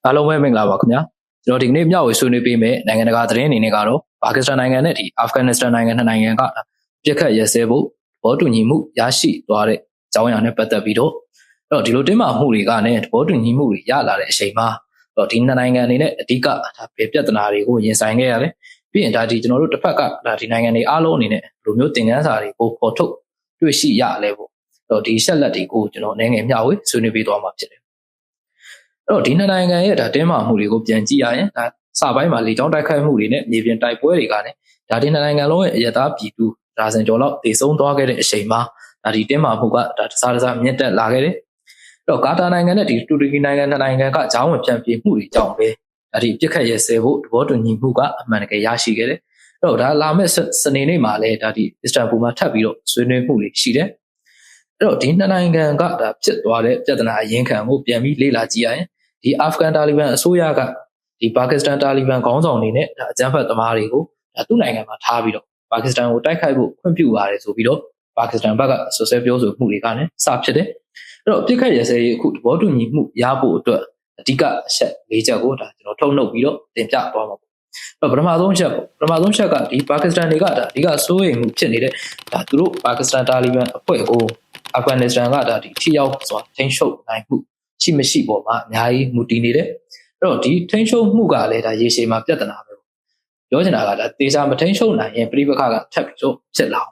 အားလုံးပဲမင်္ဂလာပါခင်ဗျာကျွန်တော်ဒီနေ့မျှဝေဆွေးနွေးပေးမယ်နိုင်ငံတကာသတင်းအနေနဲ့ကတော့ပါကစ္စတန်နိုင်ငံနဲ့ဒီအာဖဂန်နစ္စတန်နိုင်ငံနှစ်နိုင်ငံကပြစ်ခတ်ရဲစဲဖို့ဘောတူညီမှုရရှိသွားတဲ့အကြောင်းအရာနဲ့ပတ်သက်ပြီးတော့အဲ့တော့ဒီလိုတင်းမာမှုတွေကနဲ့ဘောတူညီမှုတွေရလာတဲ့အချိန်မှာတော့ဒီနှစ်နိုင်ငံအနေနဲ့အဓိကဒါပြဿနာတွေကိုရင်ဆိုင်ခဲ့ရတယ်ပြီးရင်ဒါဒီကျွန်တော်တို့တစ်ဖက်ကဒါဒီနိုင်ငံတွေအားလုံးအနေနဲ့ဘယ်လိုမျိုးသင်ခန်းစာတွေကိုပေါ်ထုတ်တွေ့ရှိရလဲပေါ့တော့ဒီဆက်လက်တွေကိုကျွန်တော်အနေငယ်မျှဝေဆွေးနွေးပေးသွားမှာဖြစ်တယ်အဲ့တော့ဒီနှစ်နိုင်ငံရဲ့ဒါတင်းမာမှုတွေကိုပြန်ကြည့်ရရင်ဒါစပိုင်းမှာလေကြောင်းတိုက်ခိုက်မှုတွေနဲ့မြေပြင်တိုက်ပွဲတွေကလည်းဒါဒီနှစ်နိုင်ငံလုံးရဲ့အရသာပြည်သူဒါစံကျော်လောက်တည်ဆုံးသွားခဲ့တဲ့အချိန်မှာဒါဒီတင်းမာမှုကဒါတစားတစားမြင့်တက်လာခဲ့တယ်အဲ့တော့ကာတာနိုင်ငံနဲ့ဒီတူရကီနိုင်ငံနှစ်နိုင်ငံကဂျောင်းဝင်ပြန်ပြေးမှုတွေကြောင့်ပဲဒါဒီပြစ်ခတ်ရဲစဲဖို့သဘောတူညီမှုကအမှန်တကယ်ရရှိခဲ့တယ်အဲ့တော့ဒါလာမယ့်စနေနေ့မှာလည်းဒါဒီအစ္စတန်ဘူလ်မှာထပ်ပြီးတော့ဆွေးနွေးမှုတွေရှိတယ်အဲ့တော့ဒီနှစ်နိုင်ငံကဒါဖြစ်သွားတဲ့ပြဿနာအရင်းခံကိုပြန်ပြီးလေ့လာကြည့်ရရင်ဒီအာဖဂန်တာလီဘန်အစိုးရကဒီပါကစ္စတန်တာလီဘန်ခေါင်းဆောင်တွေနဲ့ဒါအကြမ်းဖက်သမားတွေကိုဒါသူ့နိုင်ငံမှာထားပြီးတော့ပါကစ္စတန်ကိုတိုက်ခိုက်ဖို့ခွင့်ပြုပါတယ်ဆိုပြီးတော့ပါကစ္စတန်ဘက်ကဆွဆွဲပြောဆိုမှုတွေကလည်းစဖြစ်တယ်အဲ့တော့ပြစ်ခတ်ရဲစဲရေးအခုသဘောတူညီမှုရဖို့အတွက်အဓိကအချက်၄ချက်ကိုဒါကျွန်တော်ထုတ်နှုတ်ပြီးတော့တင်ပြသွားမှာပေါ့အဲ့တော့ပထမဆုံးချက်ကဒီပါကစ္စတန်တွေကဒါအဓိကစိုးရိမ်မှုဖြစ်နေတဲ့ဒါသူတို့ပါကစ္စတန်တာလီဘန်အဖွဲ့ကိုအာဖဂန်နစ္စတန်ကဒါဒီထိရောက်စွာထိန်းချုပ်နိုင်မှုရှိမရှိပေါ်မှာအများကြီးမူတည်နေတယ်အဲ့တော့ဒီထိန်းချုပ်မှုကလည်းဒါရေရှည်မှာပြဿနာပဲပြောချင်တာကဒါသေချာမထိန်းချုပ်နိုင်ရင်ပြိပခါကထပ်ပြီးတော့ဖြစ်လာ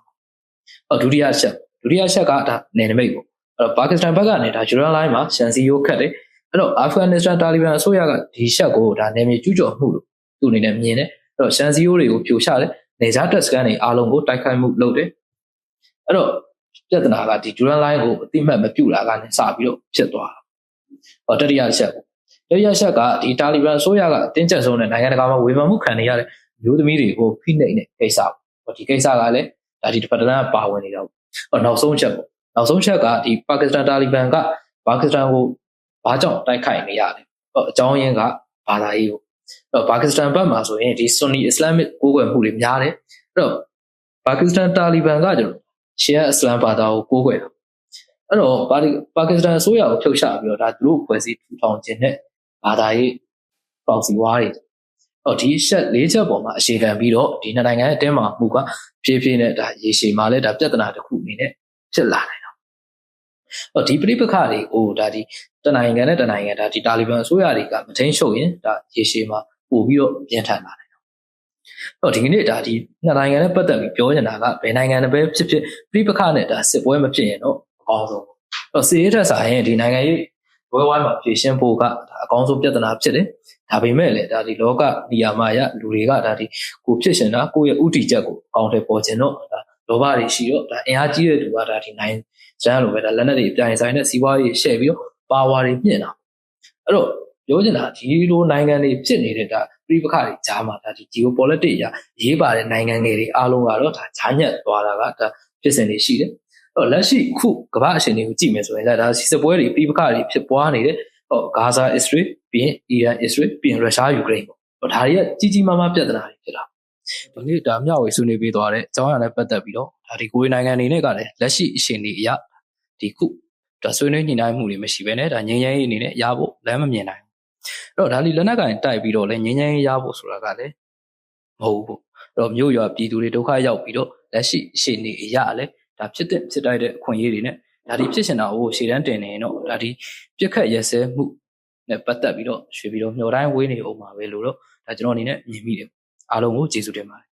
အောင်ဒုတိယချက်ကဒါနယ်နိမိတ်ပေါ့အဲ့တော့ပါကစ္စတန်ဘက်ကနေဒါယူရန်လိုင်းမှာရှန်စီယိုခတ်တယ်အဲ့တော့အာဖဂန်နစ္စတန်တာလီဘန်အစိုးရကဒီရှက်ကိုဒါနယ်မြေကျူးကျော်မှုလို့သူအနေနဲ့မြင်တယ်အဲ့တော့ရှန်စီယိုတွေကိုဖြိုချတယ်နေကြားတက်စကန်တွေအားလုံးကိုတိုက်ခိုက်မှုလုပ်တယ်အဲ့တော့ပြဿနာကဒီယူရန်လိုင်းကိုအတိမတ်မပြုတ်လာကနေစပြီးတော့ဖြစ်သွားတာတတိယချက်ကဒီတာလီဘန်အစိုးရကအတင်းကျပ်ဆုံးတဲ့နိုင်ငံတကာမှာဝေဖန်မှုခံနေရတဲ့မျိုးသမီးတွေကိုဖိနှိပ်တဲ့ကိစ္စပေါ့ဒီကိစ္စကလည်းဒါဒီတစ်ဖက်တစ်လမ်းပါဝင်နေတာပေါ့နောက်ဆုံးချက်ကဒီပါကစ္စတန်တာလီဘန်ကပါကစ္စတန်ကိုဘာကြောင့်တိုက်ခိုက်နေရလဲအကြောင်းရင်းကဘာသာရေးပေါ့ပါကစ္စတန်ဘက်မှာဆိုရင်ဒီဆွန်နီအစ္စလာမစ်ကိုးကွယ်မှုတွေများတယ်အဲ့တော့ပါကစ္စတန်တာလီဘန်ကကျတော့ရှီယာအစ္စလာမ်ဘာသာကိုကိုးကွယ်တာအဲ့တော့ပါကစ္စတန်အစိုးရကိုဖြုတ်ချပြီးတော့ဒါသူတို့ဖွဲ့စည်းထူထောင်ခြင်းနဲ့ဘာသာရေးပေါစီဝါးတွေဒီချက်၄ချက်ပေါ်မှာအခြေခံပြီးတော့ဒီနှစ်နိုင်ငံရဲ့တင်းမာမှုကဖြည်းဖြည်းနဲ့ဒါရေရှည်မှာလည်းဒါပြဿနာတစ်ခုအနေနဲ့ဖြစ်လာနိုင်တာဒီပြိပခါတွေကိုဒါဒီတနိုင်ငံနဲ့တနိုင်ငံဒါဒီတာလီဘန်အစိုးရတွေကမထိန်းချုပ်ရင်ဒါရေရှည်မှာပို့ပြီးတော့ပြင်းထန်လာနိုင်တာဒီကနေ့ဒါဒီနှစ်နိုင်ငံနဲ့ပတ်သက်ပြီးပြောနေတာကဘယ်နိုင်ငံနဲ့ပဲဖြစ်ဖြစ်ပြိပခါနဲ့ဒါစစ်ပွဲမဖြစ်ရင်တော့အကောင်းဆုံးစစ်ရေးထက်ဆိုင်ရင်ဒီနိုင်ငံရေးဝဲဝိုင်းမှာဖြည့်ရှင်းဖို့ကဒါအကောင်းဆုံးပြဿနာဖြစ်တယ်ဒါပေမဲ့လည်းဒါဒီလောကနေရာမှာလူတွေကဒါဒီကိုဖြစ်ရှင်တာကိုယ့်ရဲ့ဥတီချက်ကိုအကောင်းထဲပေါ်ခြင်းတော့ဒါလောဘတွေရှိတော့ဒါအင်အားကြီးတဲ့သူကဒါဒီနိုင်ကျန်းလိုပဲဒါလက်နက်တွေအပြိုင်ဆိုင်နဲ့စီးပွားရေးရှယ်ပြီးတော့ပါဝါတွေမြင့်တာအဲ့တော့ပြောချင်တာဒီလိုနိုင်ငံတွေဖြစ်နေတဲ့ဒါပြိပခါတွေကြားမှာဒါဒီ geopolitics ရေးပါတဲ့နိုင်ငံငယ်တွေအားလုံးကတော့ဒါဂျာညက်သွားတာကဒါဖြစ်စဉ်တွေရှိတယ်လက်ရှိခုကမ္ဘာအခြေအနေကိုကြည့်မယ်ဆိုရင်ဒါစစ်ပွဲတွေပြိပခါတွေဖြစ်ပွားနေတဲ့ဂါဇာအစ္စရေးပြီးရင်အီရန်အစ္စရေးပြီးရင်ရုရှားယူကရိန်းပေါ့ဒါတွေကကြီးမားပြဿနာတွေဖြစ်တာဒီနေ့ဒါမျှဝေဆွေးနွေးပေးသွားတဲ့အကြောင်းအရာနဲ့ပတ်သက်ပြီးတော့ဒါဒီကိုရီနိုင်ငံအနေနဲ့ကလည်းလက်ရှိအခြေအနေအရဒီခုဒါဆွေးနွေးညှိနှိုင်းမှုတွေမရှိဘဲနဲ့ဒါငြိမ်းချမ်းရေးအနေနဲ့ရဖို့လမ်းမမြင်နိုင်ဘူးအဲ့တော့ဒါလီလက်နက်ကင်တိုက်ပြီးတော့လည်းငြိမ်းချမ်းရေးရဖို့ဆိုတာကလည်းမဟုတ်ဘူးပေါ့အဲ့တော့မြို့ရွာပြည်သူတွေဒုက္ခရောက်ပြီးတော့လက်ရှိအခြေအနေအရလည်းဒါဖြစ်တိုက်တဲ့အခွင့်အရေးတွေနဲ့ဒါဒီဖြစ်ရှင်တာကိုရှေ့တန်းတင်နေရင်တော့ဒါဒီပြက်ခတ်ရဲစဲမှုနဲ့ပတ်သက်ပြီးတော့ရွှေပြီးတော့မျှော်တိုင်းဝေးနေအောင်ပါပဲလို့တော့ဒါကျွန်တော်အနေနဲ့မြင်မိတယ်အားလုံးကိုကျေးဇူးတင်ပါတယ်